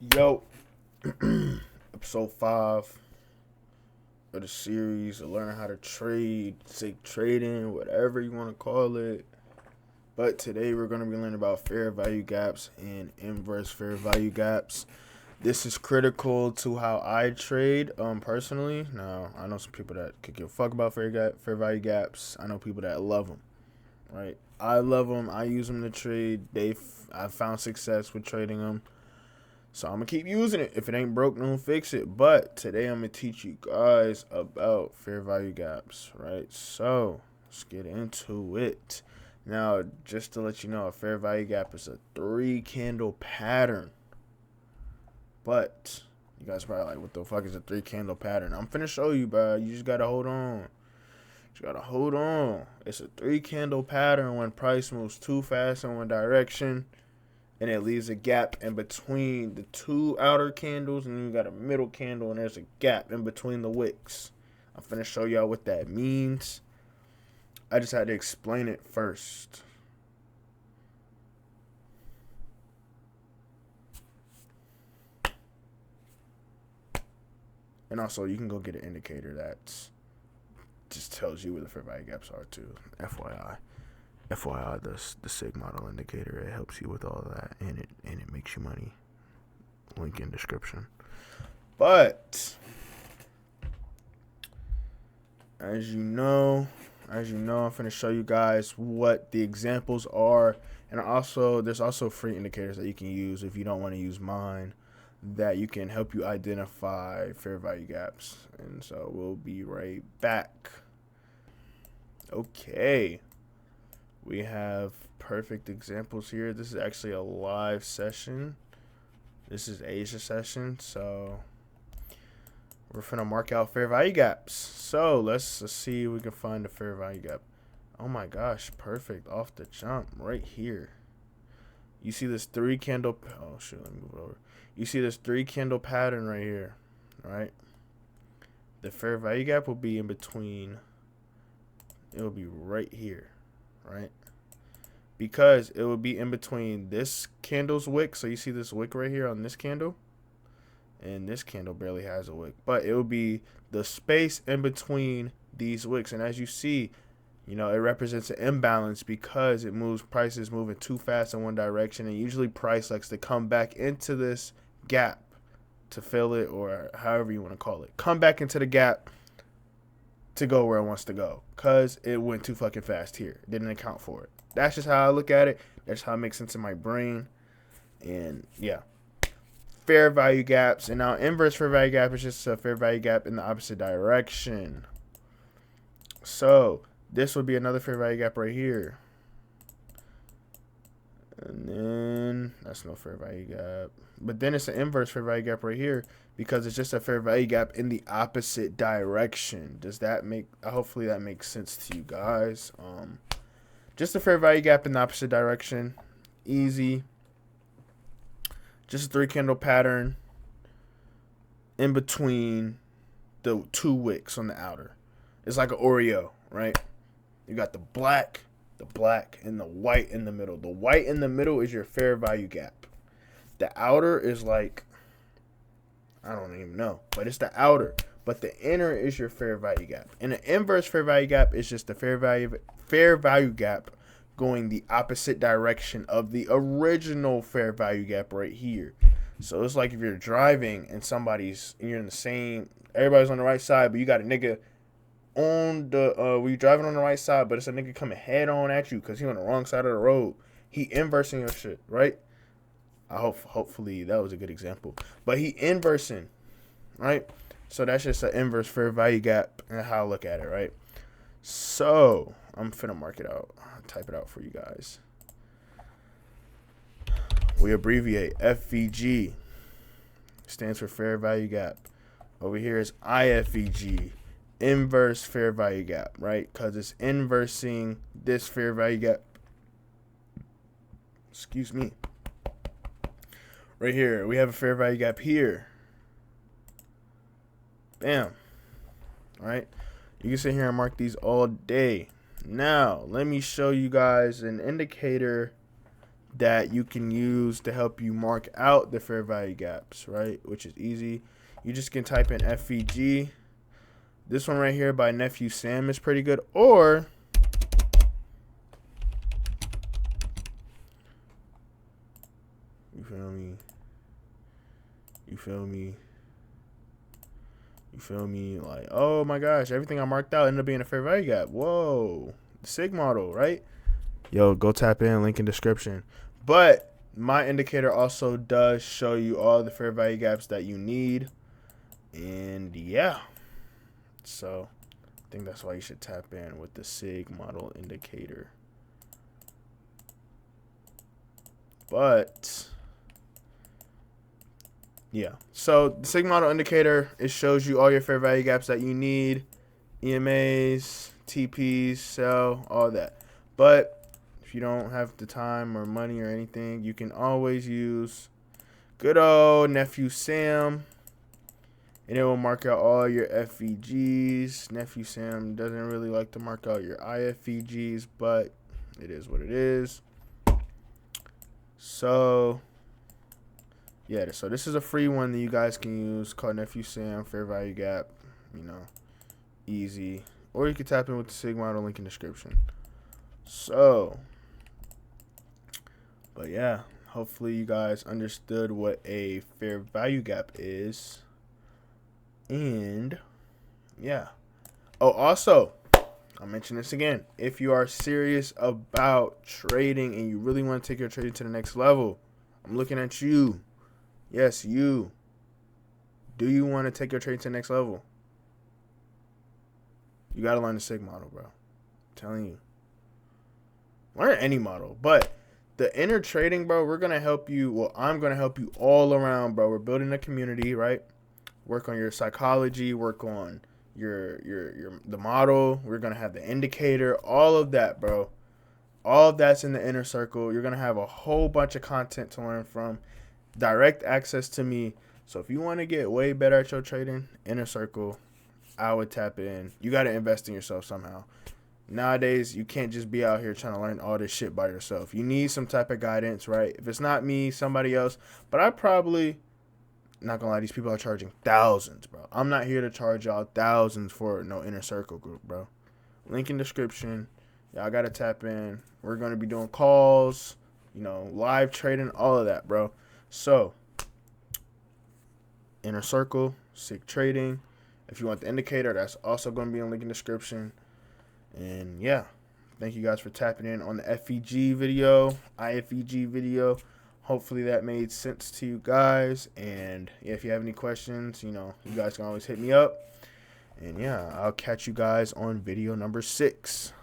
Yo, episode 5 of the series of learning how to trade, Seig trading, whatever you want to call it. But today we're going to be learning about fair value gaps and inverse fair value gaps. This is critical to how I trade personally. Now, I know some people that could give a fuck about fair value gaps. I know people that love them, right? I love them. I use them to trade. I've found success with trading them. So I'm going to keep using it. If it ain't broke, don't fix it. But today I'm going to teach you guys about fair value gaps, right? So let's get into it. Now, just to let you know, a fair value gap is a 3-candle pattern. But you guys probably like, what the fuck is a 3-candle pattern? I'm finna show you, bro. You just got to hold on. You gotta hold on. It's a 3-candle pattern when price moves too fast in one direction, and it leaves a gap in between the two outer candles, and then you got a middle candle, and there's a gap in between the wicks. I'm finna show y'all what that means. I just had to explain it first. And also, you can go get an indicator that just tells you where the fair value gaps are too. FYI, the Seig model indicator, it helps you with all of that, and it makes you money. Link in description. But as you know, I'm finna show you guys what the examples are, and there's also free indicators that you can use if you don't want to use mine, that you can help you identify fair value gaps. And so we'll be right back. Okay. We have perfect examples here. This is actually a live session. This is Asia session, so we're finna mark out fair value gaps. So let's see if we can find a fair value gap. Oh my gosh, perfect off the jump right here. You see this 3-candle, oh shit, let me move it over. You see this 3-candle pattern right here, right? The fair value gap will be in between, it will be right here, right? Because it will be in between this candle's wick. So you see this wick right here on this candle, and this candle barely has a wick, but it will be the space in between these wicks. And as you see, you know, it represents an imbalance because prices moving too fast in one direction, and usually price likes to come back into this gap to fill it, or however you want to call it, come back into the gap to go where it wants to go, because it went too fucking fast here. Didn't account for it. That's just how I look at it. That's how it makes sense in my brain. And yeah, fair value gaps. And now inverse fair value gap is just a fair value gap in the opposite direction. So this would be another fair value gap right here. And then that's no fair value gap. But then it's an inverse fair value gap right here, because it's just a fair value gap in the opposite direction. Does that make, hopefully that makes sense to you guys. Just a fair value gap in the opposite direction. Easy. Just a 3-candle pattern in between the two wicks on the outer. It's like an Oreo, right? You got the black, and the white in the middle. The white in the middle is your fair value gap. The outer is like, I don't even know, but it's the outer. But the inner is your fair value gap. And the inverse fair value gap is just the fair value gap going the opposite direction of the original fair value gap right here. So it's like if you're driving and you're in the same, everybody's on the right side, but you got a nigga on the, you're driving on the right side, but it's a nigga coming head on at you because he's on the wrong side of the road. He inversing your shit, right? Hopefully that was a good example. But he inversing, right? So that's just an inverse fair value gap and how I look at it, right? So I'm finna mark it out. I'll type it out for you guys. We abbreviate FVG. Stands for fair value gap. Over here is IFVG. Inverse fair value gap, right? Because it's inversing this fair value gap. Excuse me. Right here, we have a fair value gap here. Bam. All right. You can sit here and mark these all day. Now, let me show you guys an indicator that you can use to help you mark out the fair value gaps, right? Which is easy. You just can type in FVG. This one right here by Nephew Sam is pretty good. Or you feel me? You feel me? You feel me? Like, oh my gosh, everything I marked out ended up being a fair value gap. Whoa. The Seig model, right? Yo, go tap in, link in description. But my indicator also does show you all the fair value gaps that you need. And yeah. So I think that's why you should tap in with the Seig model indicator. But yeah, so the Seig model indicator, it shows you all your fair value gaps that you need, EMAs, TPs, sell, all that. But if you don't have the time or money or anything, you can always use good old Nephew Sam, and it will mark out all your FVGs. Nephew Sam doesn't really like to mark out your IFVGs, but it is what it is. So yeah, so this is a free one that you guys can use called Nephew Sam Fair Value Gap. You know, easy. Or you can tap in with the Seig model, link in description. So, but yeah, hopefully you guys understood what a fair value gap is. And yeah. Oh, also, I'll mention this again. If you are serious about trading and you really want to take your trading to the next level, I'm looking at you. Yes, you. Do you want to take your trading to the next level? You got to learn the Seig model, bro. I'm telling you. Learn any model. But the inner trading, bro, we're going to help you. Well, I'm going to help you all around, bro. We're building a community, right? Work on your psychology. Work on the model. We're going to have the indicator. All of that, bro. All of that's in the inner circle. You're going to have a whole bunch of content to learn from. Direct access to me. So if you want to get way better at your trading, inner circle, I would tap in. You got to invest in yourself somehow. Nowadays, you can't just be out here trying to learn all this shit by yourself. You need some type of guidance, right? If it's not me, somebody else. But I probably, not gonna lie, these people are charging thousands, bro. I'm not here to charge y'all thousands for no inner circle group, bro. Link in description. Y'all got to tap in. We're going to be doing calls, you know, live trading, all of that, bro. So, inner circle, Seig trading. If you want the indicator, that's also going to be in the link in the description. And yeah, thank you guys for tapping in on the FVG video, IFVG video. Hopefully that made sense to you guys. And yeah, if you have any questions, you know, you guys can always hit me up. And yeah, I'll catch you guys on video number 6.